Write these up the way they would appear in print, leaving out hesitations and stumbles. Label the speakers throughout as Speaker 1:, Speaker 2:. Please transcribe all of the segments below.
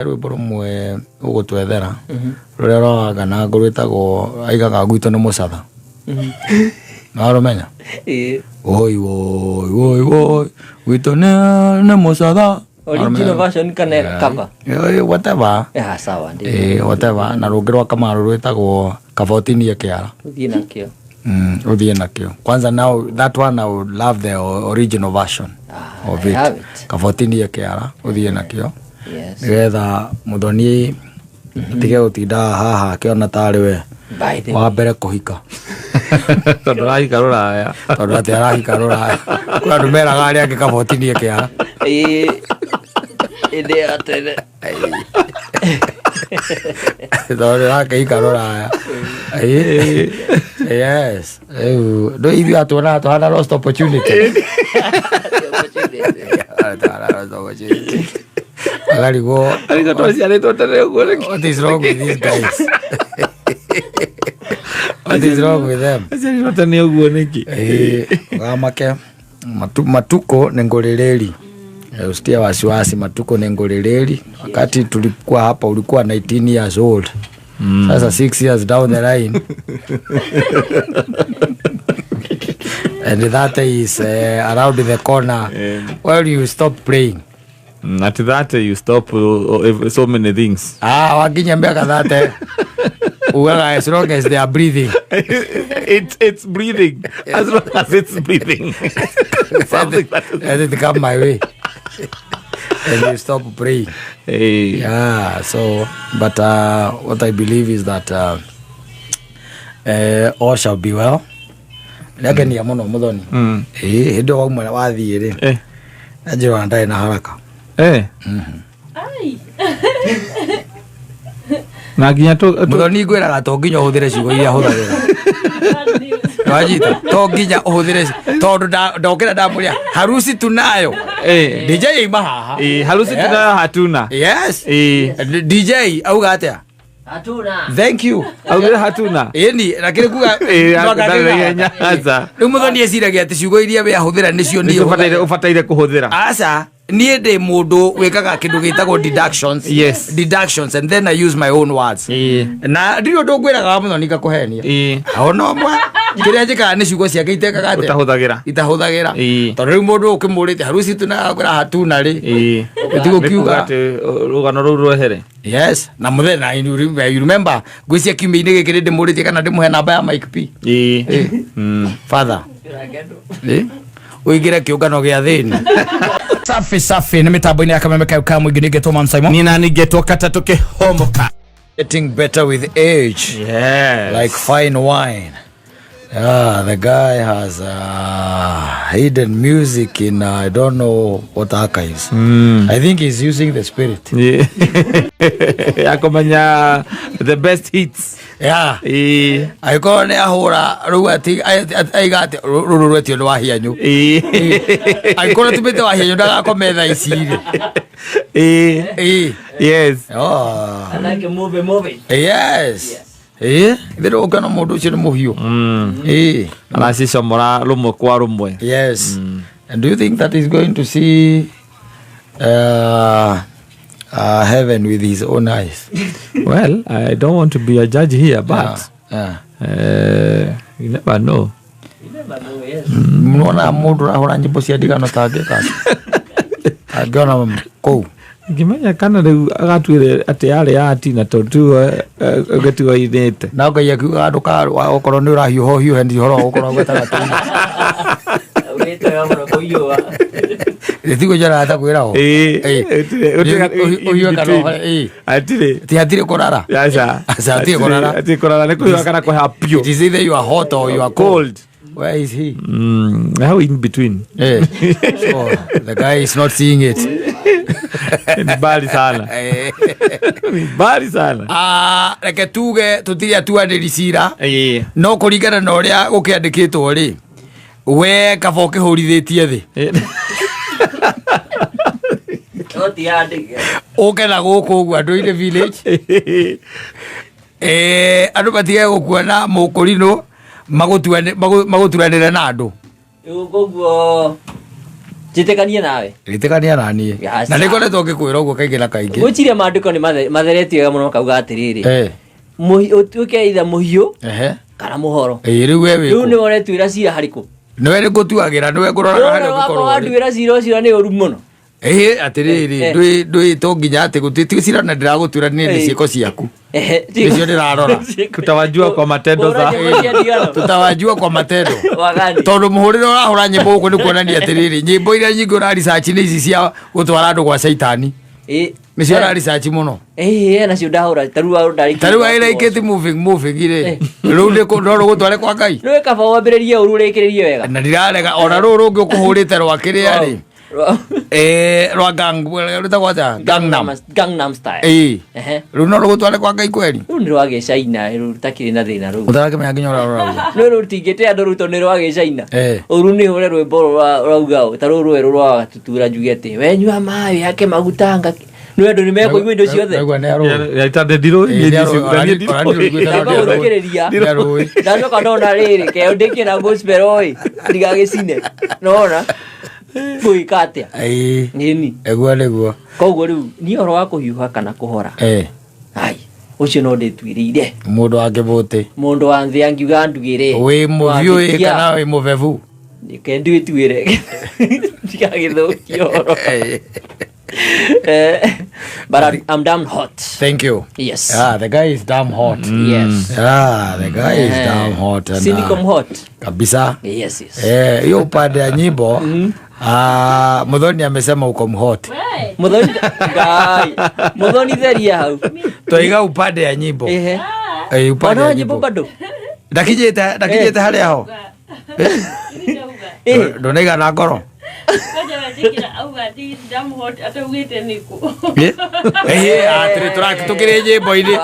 Speaker 1: rwimbo rumwe ugutwethera ruria rwaga na ngurwitagwo aigaga gwito ni mucatha na rumenya oi gwito ni mucatha
Speaker 2: original version kana cover
Speaker 1: whatever
Speaker 2: sawa
Speaker 1: whatever na rungi rwa Kamaru rwitagwo Kabotini Kiara uthie nakio kwanza. Now that one I would love the original version of it. Kabotini Kiara uthie nakio nigetha muthoni tige gutinda haha akiona tari we wa mbere kuhika
Speaker 3: tondu rahika ruraya
Speaker 1: tondu ati arahika ruraya kwa ndumeraga ari angi Kabotini Kiara
Speaker 2: ide atene
Speaker 1: tondu rakihika ruraya yes do ithi atona tuhana lost opportunity agarigo what is wrong with these guys? What is wrong with them? Gamake matuko ni ngorereri. Ustia wasiwasi, matuko ni ngorereri. Wakati tulikuwa hapa ulikuwa 19 years old. Sasa 6 years down the line. And that is around the corner. Where you stop praying?
Speaker 3: At that you stop so many things.
Speaker 1: Wakinyambia kadhate. Well, as long as they are breathing.
Speaker 3: It's breathing. As long as it's breathing.
Speaker 1: Something that it come my way. And you stop praying. Yeah, so, but what I believe is that all shall be well. Lakini ya mono muthoni. Hindo wa umwe wathie ri. Najua ndai na haraka.
Speaker 3: Ai. Na ginya to
Speaker 1: muthoni gwiraga to nginya uhuthire ciugo iria huthagira. Wajita to nginya uhuthire tondu ndokira ndamuria harusi tunayo. DJ imahaha.
Speaker 3: Harusi tunayo hatuna.
Speaker 1: Yes. DJ auga atia?
Speaker 2: Hatuna.
Speaker 1: Thank you.
Speaker 3: Auga hatuna.
Speaker 1: Ni lakini kuga
Speaker 3: nyaza.
Speaker 1: Muthoni esiragia ati ciugo iria we ahuthira nicio ni
Speaker 3: ufataire kuhuthira.
Speaker 1: Asa nie ndi mundu wikaga kindu gitagwo deductions.
Speaker 3: Yes.
Speaker 1: Deductions, and then I use my own words. Na ndio ndungwiraga muthoni ngakuhenia. Ono mwa kiria njikaga ni ciugo ciake itekaga ati itahuthagira tondu riu mundu ukimurite harusi tunagura hatuna ri etigo kiuga
Speaker 3: ati rugano ru rwehere.
Speaker 1: Yes, na muthena you remember gwicia kiumia-ini giki ndi ndimurite kana ndimuhe namba ya Mike P. Father uigire kiungano gia thini safi ni mitambo-ini ya Kameme Kauka mwingi ningetwo Man Simon
Speaker 3: ni na ningetwo Katatu Kihomoka.
Speaker 1: Getting better with age.
Speaker 3: Yes.
Speaker 1: Like fine wine. The guy has hidden music in I don't know what archives. I think he's using the spirit.
Speaker 3: Akomanya the best hits.
Speaker 1: Yeah. Aiko ne ahura ruati aigate rururwetio no wahianyu. Aiko na tubete wahianyu ndaga kometha iciri.
Speaker 3: Yes.
Speaker 2: I like movie.
Speaker 1: Yes. Thero kana mundu ucio ni muhiu.
Speaker 3: Aracicomora rumwe kwa rumwe.
Speaker 1: Yes. And do you think that he's going to see heaven with his own eyes?
Speaker 3: Well, I don't want to be a judge here, but you never know.
Speaker 2: Yes.
Speaker 1: Mwana mundu rahora nyimbo cia ndigano tangika. Agiona kou.
Speaker 3: Ngimenya kana riu agatwire ati yari ati na tondu getiwa inete.
Speaker 1: Na ngai akiuga andu ka okorwo ni urahiuho hendi horo okorwo gwetaga tuni.
Speaker 2: Weta yamro koyua.
Speaker 1: Etigo jara ata kwira ho. Uhiuka no
Speaker 3: atire.
Speaker 1: Ti atire korara.
Speaker 3: Yasa.
Speaker 1: Atire korara.
Speaker 3: Atire korara ne kuhiuka kana ko hapio.
Speaker 1: It is either you are hot or you are cold. Where is he?
Speaker 3: How in between?
Speaker 1: So the guy is not seeing it.
Speaker 3: Ni bali sana. Bali sana.
Speaker 1: Reke tuge tutiria tuaniricira. No kuringana na uria gukiandikitwo ri. We kaba ukihurithetie thi.
Speaker 2: Oti andike.
Speaker 1: Ukena guku ugu andu ine village. Andu batige gukuona mukurino maguturanira na andu.
Speaker 2: Uguo Jitekania nawe.
Speaker 1: Ritekania nani. Na nikoretwo ngikwira uguo kaingĩ na kaingĩ.
Speaker 2: Gũtirĩ maandĩko nĩ matheretio wega mũno kauga atĩrĩrĩ. Ũtuĩke either mũhiũ kana mũhoro.
Speaker 1: Rĩu we wĩ.
Speaker 2: Rĩu nĩ woretuĩra cira harĩkũ.
Speaker 1: Nĩ we nĩgũtuagĩra, nĩ we ngũroraga harĩa ũngĩkorwo.
Speaker 2: Watuĩra cira ũcio nĩ ũru mũno.
Speaker 1: Atĩrĩrĩ ndwĩtwo nginya atĩ gũtuĩka cira na ndĩragũtuĩra nĩ ciĩko ciaku. Nĩcio ndĩrarora.
Speaker 3: Tutawajua kwa matendo za
Speaker 1: tutawajua kwa matendo. Tondũ mũhũrĩre ũrahũra nyĩmbo gũkũ nĩ kuonania atĩrĩrĩ nyĩmbo iria nyingĩ ũra research nĩ ici cia gũtwara andũ gwa caitani. Nĩcio ũra research mũno.
Speaker 2: Nacio ndahũra
Speaker 1: tarĩu aĩraikĩti moving rĩ rĩu nĩ kũndorwo gũtware kwa Ngai.
Speaker 2: Nĩ kaba wambĩrĩrie ũru ũrĩkĩrĩrie wega.
Speaker 1: Na ndirarega ona rũrũ rũngĩ ũkũhũrĩte rwa kĩrĩa rĩ rwa
Speaker 2: Gangnam Style.
Speaker 1: Rĩu no rũgũtware kwa Ngai kweri.
Speaker 2: Rĩu nĩ rwa Gĩcaina rĩu rutakĩrĩ na thĩna rũu.
Speaker 1: Ũtarakĩmenya nginya ũrĩa rũrauga.
Speaker 2: Rũu rutingĩte andũ rũto nĩ rwa Gĩcaina. Ũru nĩ hũre rwĩmbo rwauga ta rũrũ rwerũ rwa Gatutura njuge atĩ we nyua maĩ yake magutanga nĩ andũ nĩ mekũigua indo ciothe.
Speaker 3: Yaitande ndirũĩ
Speaker 2: ndacoka ndona rĩrĩ keo ndĩkĩra gospel oi ndigagĩcine nona gwĩka atĩa nĩni
Speaker 1: egua nĩguo.
Speaker 2: Koguo rĩu niĩ ũhoro wa kũhiũha kana kũhora ũcio no ndĩtuĩrĩire
Speaker 1: mũndũ angĩbũtĩ
Speaker 2: mũndũ wa thĩ angiuga ndugĩre wĩ
Speaker 1: mũbiũ kana wĩ mũbebu
Speaker 2: ke ndĩtuĩre ndigagĩthũkia ũhoro. But I'm damn hot.
Speaker 1: Thank you.
Speaker 2: Yes.
Speaker 1: The guy is damn hot.
Speaker 2: Yes.
Speaker 1: The guy is damn hot.
Speaker 2: Silicon hot.
Speaker 1: Kabisa.
Speaker 2: Yes.
Speaker 1: Hiyo upande ya nyimbo Muthoni amesema uko mhot.
Speaker 2: Muthoni theria hau.
Speaker 1: Toiga upande ya nyimbo. Upande ya nyimbo bado. Ndakijete harĩa ho. Ndonaiga na ngoro. Tukĩrĩ nyĩmbo-inĩ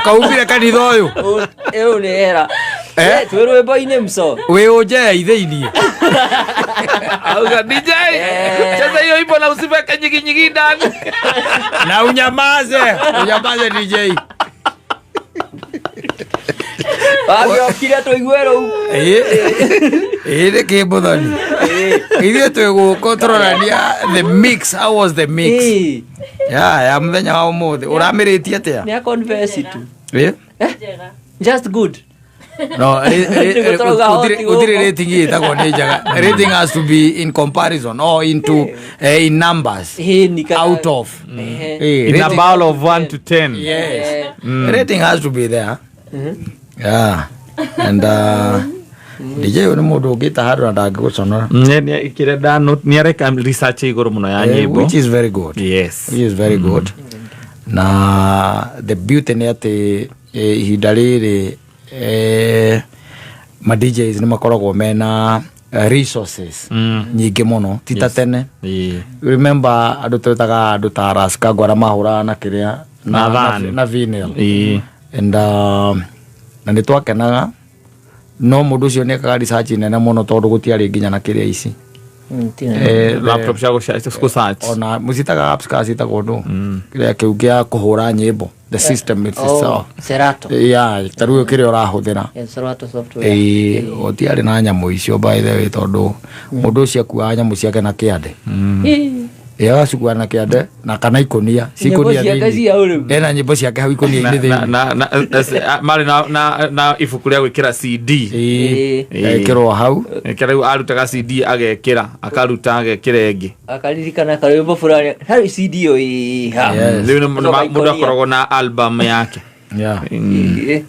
Speaker 1: kaumire kanitha ũyũ
Speaker 2: ĩyo nĩ era twĩ rwĩmbo-inĩ mso
Speaker 1: wĩ ũnjeithĩirie
Speaker 3: auga DJ cheza hiyo ipo na usiweke nyingi ndani
Speaker 1: na unyamaze DJ
Speaker 2: Wagiokire tũigue rĩu
Speaker 1: nĩ kĩ Muthoni ithuĩ twĩ gũkũ tũrorania the mix. How was the mix ya mũthenya wa ũmũthĩ ũramĩrĩtie atĩa?
Speaker 2: Nĩ confess tu just good.
Speaker 1: No, gũtirĩ rating ĩtagwo nĩ njega. Rating has to be in comparison or into in numbers out of
Speaker 3: in a ball of 1 to 10.
Speaker 1: Yes. Rating has to be there. And DJ nĩ mũndũ ũngĩta handũ na ndangĩgũconora.
Speaker 3: Nĩ areka research igũrũ mũno ya nyĩmbo,
Speaker 1: which is very good.
Speaker 3: Yes,
Speaker 1: he is very good. Na the beauty nĩ atĩ ihinda rĩrĩ ma DJs nĩ makoragwo mena resources nyingĩ mũno ti ta tene. Remember andũ twetaga andũ ta Raska ngwara mahũraga na kĩrĩa na vinyl and na nĩ twakenaga no mũndũ ũcio nĩ ekaga research nene mũno tondũ gũtiarĩ nginya na kĩrĩa ici
Speaker 3: laptop cia search
Speaker 1: ona mũcitaga apps kana citagwo ndũ kĩrĩa kĩu gĩa kũhũra nyĩmbo the system itself
Speaker 2: Serato
Speaker 1: tarĩu kĩrĩa ũrahũthĩra
Speaker 2: Serato software
Speaker 1: gũtiarĩ na nyamũ icio by the way tondũ mũndũ ũcio akuaga nyamũ ciake na kĩande agacukua na kĩande na kana ikonia cikonia ena nyĩmbo ciake hau ikonia-inĩ thĩinĩ
Speaker 3: marĩ na ibuku rĩa gwĩkĩra CD
Speaker 1: ekĩrwo hau
Speaker 3: rĩu arutaga CD agekĩra akaruta agekĩra ĩngĩ
Speaker 2: akaririkana karwĩmbo fulani harĩ CD
Speaker 3: rĩu mũndũ akoragwo na album yake.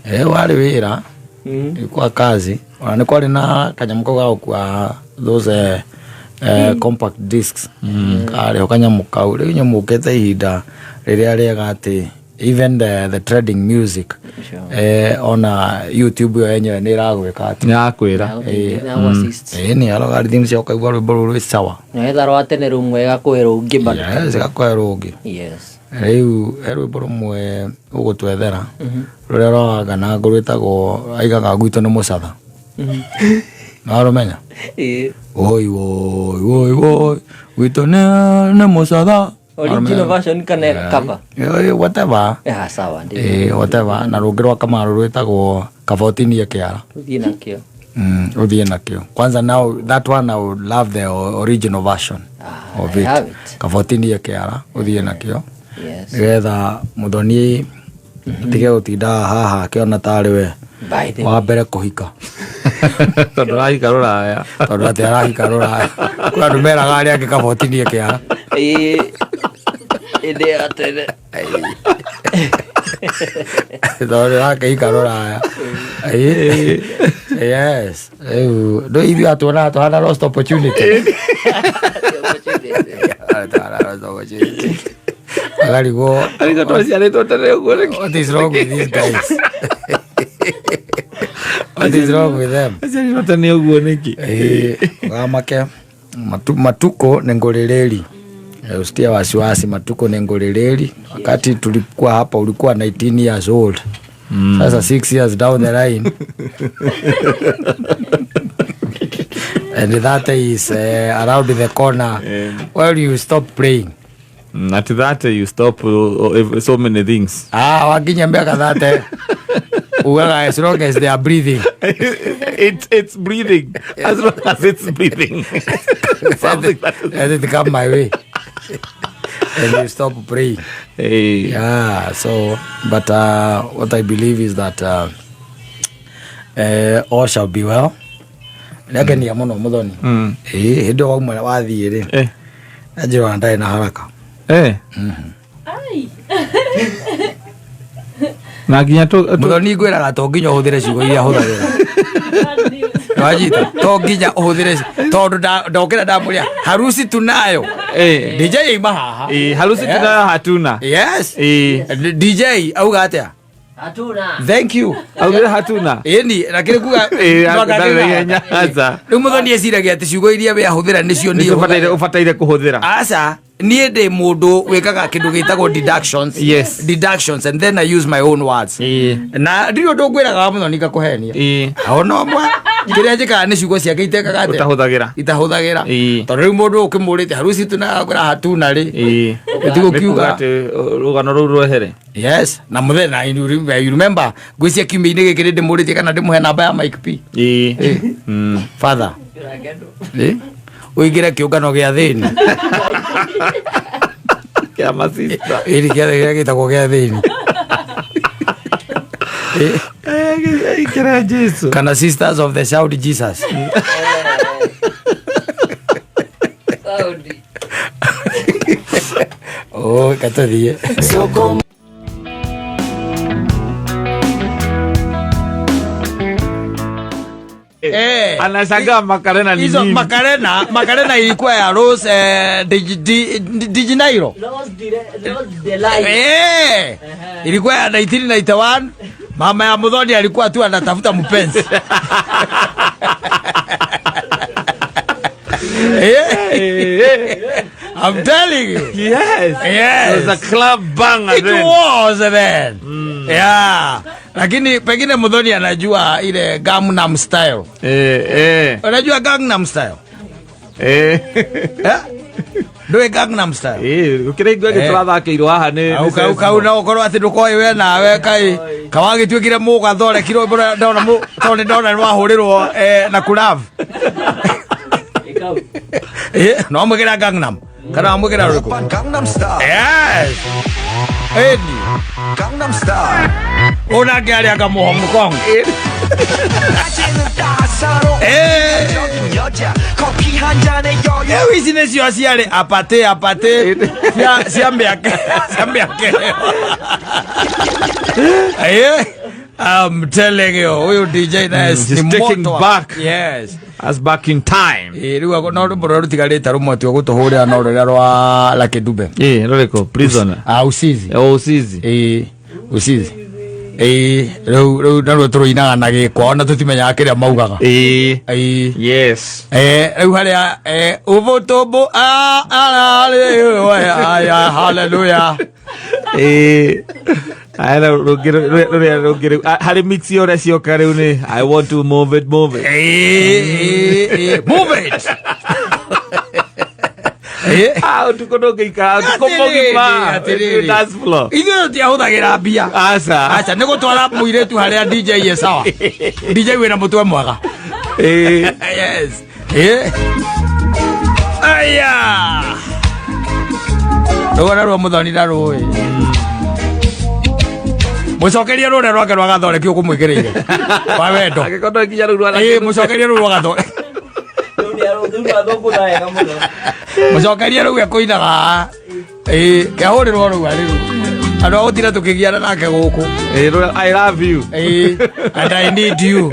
Speaker 1: Warĩ wĩra kwa kazi ona nĩ kwarĩ na kanyamũ kau ga gũkua those compact discs karĩ ho kanyamũ kau rĩu nyamũkĩte ihinda rĩrĩa rĩega atĩ even the trending music ona YouTube yo yenyewe nĩ ĩragwĩka atĩ
Speaker 3: nĩ yakwĩra
Speaker 1: nĩ algorithm cia ũkaigua rwĩmbo rũrũ rwĩ sawa
Speaker 2: nĩgetha rwa tene rũmwe gakũhe rũngĩ bado
Speaker 1: gakũhe rũngĩ. Rĩu he rwĩmbo rũmwe ũgũtwethera rũrĩa rwaga na ngũrwĩtagwo aigaga gwitũ nĩ mũcatha narũmenya oi gwitũ nĩ mũcatha
Speaker 2: original version kana cover
Speaker 1: whatever
Speaker 2: sawa
Speaker 1: whatever na rũngĩ rwa Kamaru rwĩtagwo kabotini kĩara
Speaker 2: thiĩ nakĩo
Speaker 1: Uthie nakio. Kwanza now that one I would love the original version of it. Kabotini ya kiara uthie nakio. Yes. Getha muthoni tige gutinda haha akiona tari we wa mbere kuhika.
Speaker 3: Tondu arahika ruraya.
Speaker 1: Tondu ati arahika ruraya. Kwa ndumeraga ari angi kabotini ya kiara.
Speaker 2: Inde atene.
Speaker 1: Tondu arahika ruraya. Yes. Do you atona to hana lost opportunity. Agari go.
Speaker 3: Alisa tosi ale totale go.
Speaker 1: What is wrong with these guys? What is wrong with them?
Speaker 3: Asali totane go neki.
Speaker 1: Gamake matuko nengorereri. Ustia wasiwasi matuko nengorereri. Wakati tulikuwa hapa ulikuwa 19 years old. Sasa 6 years down the line. And that is around the corner. Well, you stop praying.
Speaker 3: At that you stop so many things.
Speaker 1: Wakinyambia kadhate. As long as they are breathing.
Speaker 3: It's breathing. As long as it's breathing.
Speaker 1: Let it come my way. And you stop praying.
Speaker 3: Hey.
Speaker 1: Yeah, so, but what I believe is that all shall be well. Lakini ya mono mudhoni. Hido wa mwana wathi ri. Ajiro ndai na haraka.
Speaker 3: Ai. Na ginya to
Speaker 1: mudhoni gwira to nginya uthire ciugo iria huthagira. Wajita to nginya uthire tondu ndokira ndamuria harusi tunayo. DJ imahaha.
Speaker 3: Harusi tunayo hatuna.
Speaker 1: Yes. DJ auga atia?
Speaker 2: Hatuna.
Speaker 1: Thank you.
Speaker 3: Auga hatuna.
Speaker 1: Ni lakini kuga
Speaker 3: nyaza.
Speaker 1: Muthoni esiragia ati ciugo iria we ahuthira nicio ni
Speaker 3: ufataire kuhuthira.
Speaker 1: Asa nie de mundu wikaga kindu gitagwo deductions.
Speaker 3: Yes.
Speaker 1: Deductions, and then I use my own words. Na ndio ndongwiraga Muthoni gakuhenia. Ona mwa kiria njikaga ni ciugo ciake itekaga ati itahuthagira. Tondu riu mundu ukimurite harusi tunagura hatuna ri. Etigo kiuga
Speaker 3: ati rugano ru rwehere.
Speaker 1: Yes. Na muthena you remember gwisia kiumia-ini giki ndi murite kana ndimuhe namba ya Mike P. Father. Uigire kiungano gia thini.
Speaker 3: Ya masista.
Speaker 1: Iri kia gitagwo gia thini.
Speaker 3: Ikira Jesus.
Speaker 1: Kana Sisters of the Shout Jesus. Oh, katathie.
Speaker 3: Anashangaa Makarena ni
Speaker 1: hizo Makarena ilikuwa ya Rose Dijinairo. Ilikuwa ya 1991. Mama ya Muthoni alikuwa tu anatafuta mpenzi. I'm telling you.
Speaker 3: Yes. It was a club banger
Speaker 1: then. It was then. Yeah. Lakini pengine Muthoni anajua ile Gangnam Style. Unajua Gangnam Style? Ndoe Gangnam Style.
Speaker 3: Ukirigwa gitrathakiirwo haha ni
Speaker 1: ukauna ukorwo ati ndukoi we nawe kai kawagi twikire muga thore kiro ndona mu tone ndona ni wahurirwo na kulav. No mugira Gangnam. Kana mugira ruko. Gangnam Style. Yes. Gangnam Style. Ona gari aga Hong Kong. Business yo asiale apate siambiake. I'm telling you, huyu DJ Nice
Speaker 3: is taking back.
Speaker 1: Yes.
Speaker 3: As back in time.
Speaker 1: Riu ako no bro rutigarita rumwe tu gutuhuria no rira rwa Lucky Dube.
Speaker 3: Ruriko prisoner.
Speaker 1: Usizi.
Speaker 3: Usizi.
Speaker 1: Usizi. Riu naro turuinaga na gikwa ona tutimenya kiria maugaga.
Speaker 3: Yes.
Speaker 1: Riu haria uvutumbu hallelujah. Hari mix yore sioka riu ni I want to move it. Move it. Tukonogeika tukomogipa dance floor. Ithu ti ahuthagira mbia. Acha ni gutwara muiretu haria DJ ye sawa. DJ wina mutwe mwega. Yes. Aya. Rora rwa muthoni na rui. Mucokerie rure rwake rwa gathoreki ukumwikireire. Wa wendo.
Speaker 3: Agikondo kinya ru rwa.
Speaker 1: Mucokerie rure rwa gathoreki. Mucokerie rure kuinaga. Kehurirwo rwa riu. Ano gutira tukigiana nake guku.
Speaker 3: I love you.
Speaker 1: And I need you.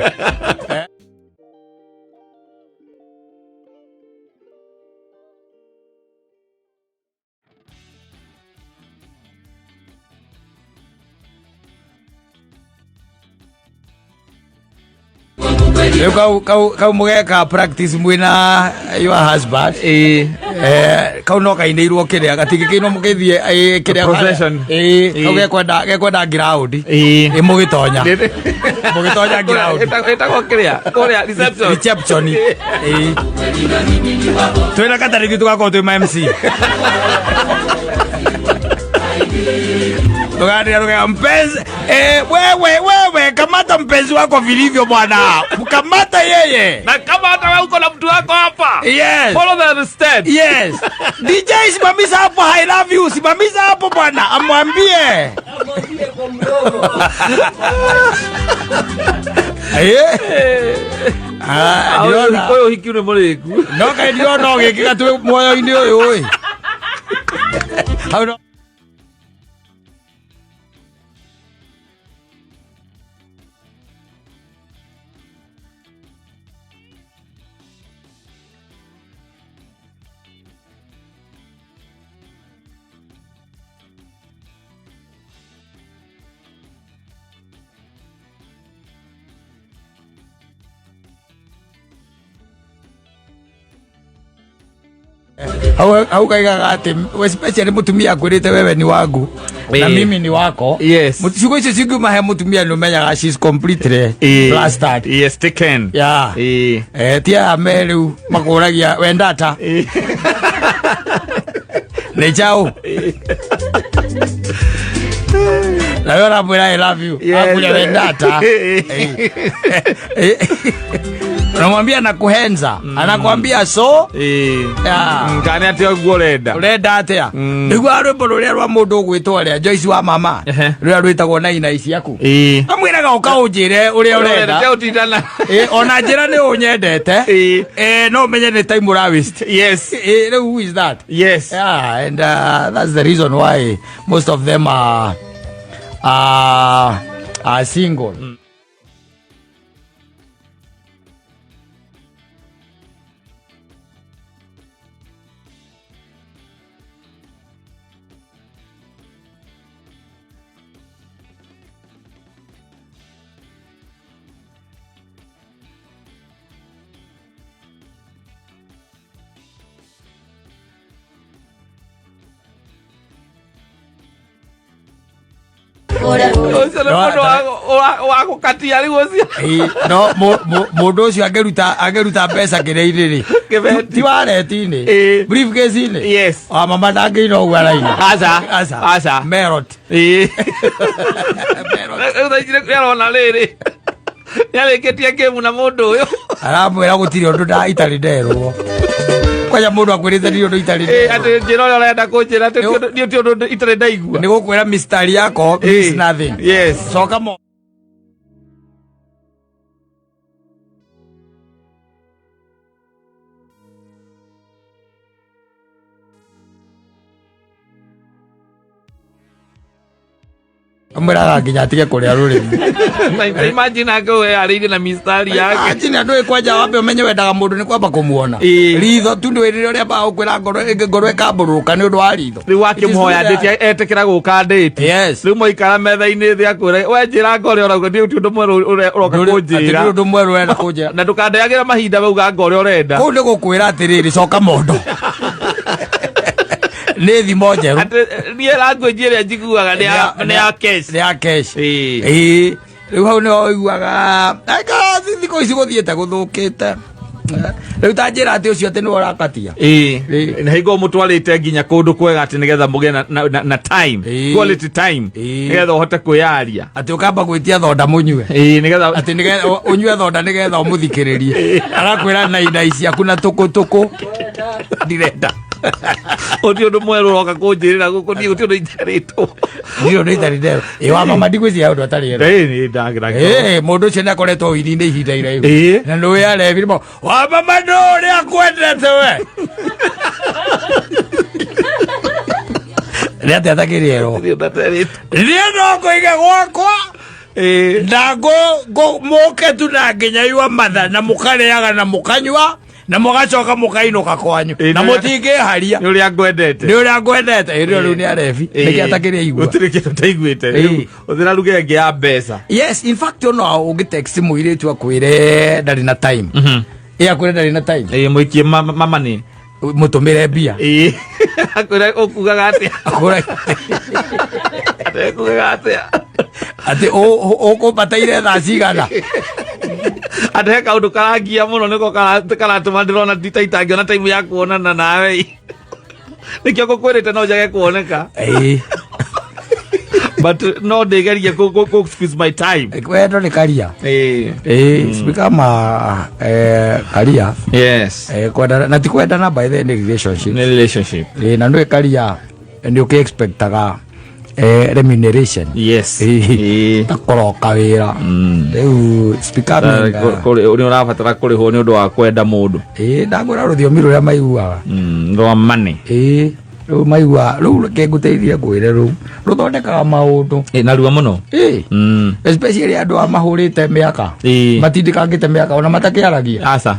Speaker 1: Kau mugeka practice mwina your husband kau no kainirwo kiria gatigikino mugithie kiria
Speaker 3: procession
Speaker 1: kau gekwenda ground mugitonya ground
Speaker 3: etagwo kiria kuria
Speaker 1: reception twina katariki tugakorwo twi MC Tugadia mpenzi wewe kamata mpenzi wako vilivyo bwana. Mkamata yeye.
Speaker 3: Na kama hata wewe uko na mtu wako hapa.
Speaker 1: Yes.
Speaker 3: Follow the step.
Speaker 1: Yes. DJ simamisha hapo I love you. Simamisha hapo bwana. Amwambie.
Speaker 2: Kwa mdomo.
Speaker 3: Ndio koyo hikune moleku.
Speaker 1: No kai ndio no gikika tu moyo ini uyu oi. How no Au kaiga ati especially mutumia akwirite wewe ni wangu na mimi ni wako.
Speaker 3: Yes.
Speaker 1: Mutishiko icio cinguma he mutumia ni umenyaga she's completely blasted.
Speaker 3: Yes, taken.
Speaker 1: Yeah. Tia ameru makuragia wendata. Ne chao. La yona mwira I love you. Akuja wendata. Unamwambia nakuhenza, anakuambia so
Speaker 3: ngani ati ogorenda
Speaker 1: urenda atia ndigwa rwimbo ruria rwa mundu gwitwa ria Joyce wa mama ruria rwitagwo na ina ciaku amwiraga ukaunjire uria urenda ona njira ni unyendete no menye ni time ura waste.
Speaker 3: Yes.
Speaker 1: Who is that?
Speaker 3: Yes.
Speaker 1: Yeah, and that's the reason why most of them are single.
Speaker 3: wako katia rigocia
Speaker 1: no mundu ucio ageruta mbeca kireiriri ti waretini briefcase ini.
Speaker 3: Yes.
Speaker 1: Mama ndangĩina ũguo araina
Speaker 3: aca
Speaker 1: merot
Speaker 3: rona rĩrĩ nĩarĩkĩtie game na mũndũ ũyũ
Speaker 1: aramwĩra gũtirĩ ũndũ itarĩ nderwo kwanja mũndũ akwĩrĩte nĩ ũndũ itarĩ
Speaker 3: atĩ njĩra ũrĩa ũrenda kũnjĩra nĩ ti ũndũ itarĩ ndaigua
Speaker 1: nĩ gũkwĩra mistari yako means nothing.
Speaker 3: Yes.
Speaker 1: Coka mo amwĩraga nginya atige kũrĩa rũrĩmĩ.
Speaker 3: Imagine akowe arĩire na mistari yake.
Speaker 1: Imagine andũ kwanja wambe ũmenye wendaga mũndũ nĩ kwamba kũmuona ritho tu ndwĩrĩre ũrĩa bagũkwĩra ngoro ĩkambũrũka nĩ ũndũ wa ritho
Speaker 3: rĩu wakĩmũhoya ndĩti etĩkĩra gũka ndĩti.
Speaker 1: Yes.
Speaker 3: Rĩu moikara metha-inĩ thĩ akwĩra we njĩra ngore ũrauga nĩ ũndũ mwerũ ũroka kũnjĩra
Speaker 1: ũndũ mwerũ ũrenda kũnjĩra na
Speaker 3: ndũkandeagĩra mahinda bauga ngore ũrenda
Speaker 1: kũu nĩ gũkwĩra atĩrĩrĩ coka mondo nĩ thimo njerũ
Speaker 3: niĩ language ĩrĩa njiguaga nĩ ya cash.
Speaker 1: Nĩ ya cash. Rĩu hau nĩho ũiguaga thikũ ici gũthiĩte gũthũkĩte Riu ta njira ati ucio ati ni urakatia
Speaker 3: na higo mutwarite nginya kundu kwega ati nigetha muge na time quality time nigetha uhote kwiaria
Speaker 1: ati ukamba gwitia thonda munywe
Speaker 3: nigetha
Speaker 1: ati nigetha unywe thonda nigetha umuthikiririe arakwira na ina ciaku na tuku direta
Speaker 3: Odio ndo mweru roka kunjirira guku ni uti ndo itarito
Speaker 1: ndio ndo itarito wa mama ndigwici ya ndo atari ero
Speaker 3: ni ndagira
Speaker 1: mundu cio nakoretwo wiri-ini ihinda iraihu na no yarevire mo wa mama ndo ri akwendete we Ria atakiri ero ria no koige gwakwa na go moke tu na nginya yua matha na mukareaga na mukanywa na mugacoka mukainuka kwanyu na mutingi haria
Speaker 3: ni uria ngwendete
Speaker 1: irio riu ni arevi niki atakiria igua
Speaker 3: utirike taiguite uthira ruge ngi ya mbeca.
Speaker 1: Yes, in fact no ugitext muiritu akwire ndari na time akwire ndari na time
Speaker 3: muikie mama ni
Speaker 1: mutumire mbia
Speaker 3: akwire ukugaga atia akugaga atia
Speaker 1: ati o bataire tha cigana
Speaker 3: ate kaundu karangia muno niko karatuma ndirona nditaitangio na time ya kuonana nawe nikio gukwirite no njage kuoneka but no ndigerie go squeeze my time
Speaker 1: kwendo ni karia speaker ma karia
Speaker 3: yes
Speaker 1: kwenda na ti kwenda na by the relationship na no karia ndi uki expectaga remuneration
Speaker 3: yes
Speaker 1: takoroka wira riu speaker
Speaker 3: uri urabatara kuriho ni undu wa kwenda mundu
Speaker 1: ndagura ruthiomi ruria maiguaga
Speaker 3: ndo money
Speaker 1: riu maigua riu kenguteithie kwire riu ruthondekaga maundu
Speaker 3: na ruo muno
Speaker 1: especially andu a mahurite miaka matindikangite miaka ona matakiaragia
Speaker 3: asa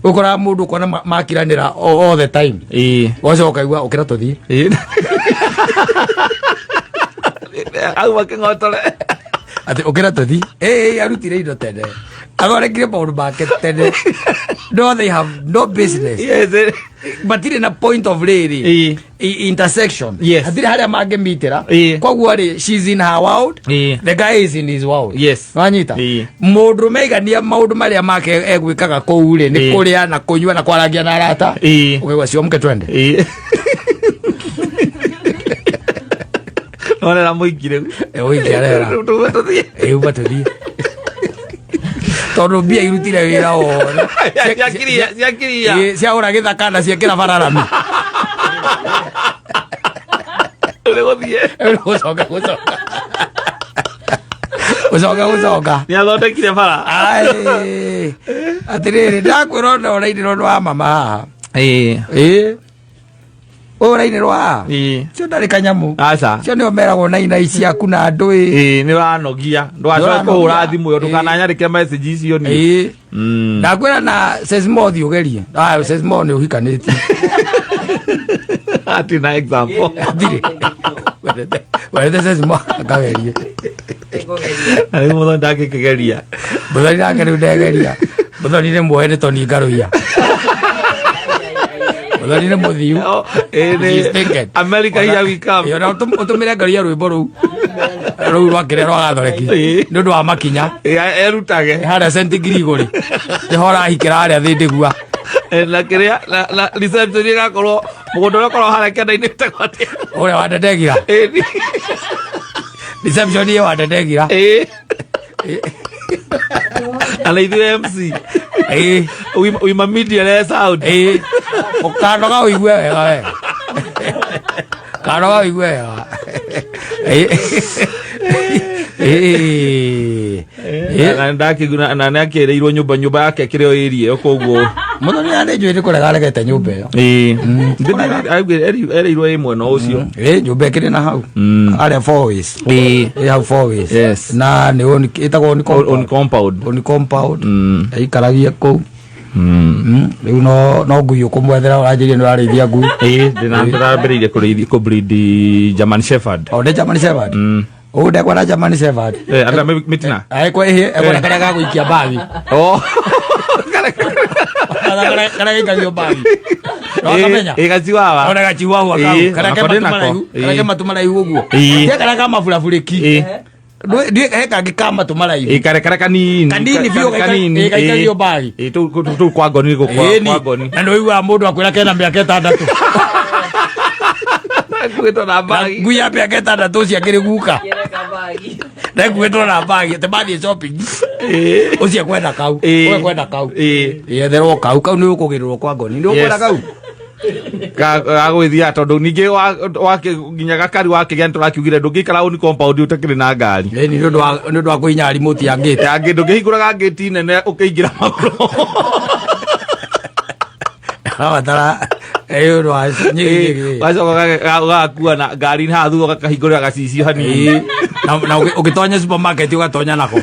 Speaker 1: ukora mundu kona makiranira all the time wacho ukaigua ukira tuthie
Speaker 3: au wakingotole
Speaker 1: ati ukira tuthie arutire indo tene agorekire maundu make tene no they have no business but in a point of really intersection atire haria mangemitira koguo ri she's in her world the guy is in his world wanyita mundu meigania maundu maria make egwikaga kou ri ni kuria na kunywa na kwarangia na arata ukigwa cio mke twende
Speaker 3: ona la muikire
Speaker 1: uikiarera ubatuthie tondu mbia irutire wira wona ciakiria ciaura githakana ciekira bararami gucoka
Speaker 3: ni athondekire bara
Speaker 1: atiriri ndakwira ona indirondwa wa mama haha uraini rwa cio ndari kanyamu cio nio meragwo na ina ciaku na ndui
Speaker 3: ni wanogia ndwacoka kuhura thimu yo ndukananyarike message icio ni
Speaker 1: ndakwira na sesmothi ugerie sesmo ni uhikanitie
Speaker 3: ati na example
Speaker 1: ndire wende sesmo akagerie
Speaker 3: ari muthoni ndakigeria
Speaker 1: muthoni ndakigeria muthoni ni muoe toni ngaruia muthoni ni muthiu
Speaker 3: America here we come
Speaker 1: yo na utumire ngaruia rwimbo ruu rwakire rwa gathoreki ni undu wa makinya
Speaker 3: erutage
Speaker 1: haria St Grigori ihora hikira haria thindigua
Speaker 3: na kiria na reception igakorwo mugundu uria korwo haria kenda-ini tegwatia
Speaker 1: uria wandetegira reception ye wandetegira
Speaker 3: ana ithuĩ MC wima media le sound
Speaker 1: ukanoga uigue wega we kanoga uigue wega
Speaker 3: ndakiguna na nakireirwo nyumba yake kire area yo koguo
Speaker 1: muthoni ande njwiri kurega regete nyumba iyo
Speaker 3: ereirwo imwe no ucio
Speaker 1: nyumba kire na hau aria 4 ways hau 4 ways na ni on itagwo ni compound ikaragia kou riu no ngui ukumwethera uranjirie ni urarithia ngui
Speaker 3: ndinambiriire ku breed German Shepherd
Speaker 1: German Shepherd ndekwa na German Shepherd
Speaker 3: ata mitina
Speaker 1: kwa ihe ekora ga guikia bathi kana gikagio bathi wakamenya
Speaker 3: igaciwawa
Speaker 1: ona gaciwawa kana matuma raihu uguo kana kama fulafuliki Ndue heka ngikamba tumara hivi.
Speaker 3: Kare kanini.
Speaker 1: Kanini bio kanini. Kaikario bagi.
Speaker 3: Tu kwa goni go kwa goni.
Speaker 1: Na ndio wa mundu akwira kena miaka 6.
Speaker 3: Gwetwo na bagi.
Speaker 1: Nguya miaka 6 cia kiri guka. Na gwetwo na bagi te bathi shopping. Ucia kwenda kau. Wewe kwenda kau. Yetherwo kau ni ukugirwo kwa goni. Ni ukwenda kau.
Speaker 3: Agwithia tondu ningi wa nginya gakari wake gani turakiugire ndungikara uni compound utakire na ngari
Speaker 1: ni ndu wa kuinya remote ya gate
Speaker 3: angi ndungihinguraga gate nene ukiingira maguru
Speaker 1: tara eyo ro nyigi
Speaker 3: gakua na ngari na thu gakahingurira gacicio hanini
Speaker 1: na ukitonya supermarket ugatonya nako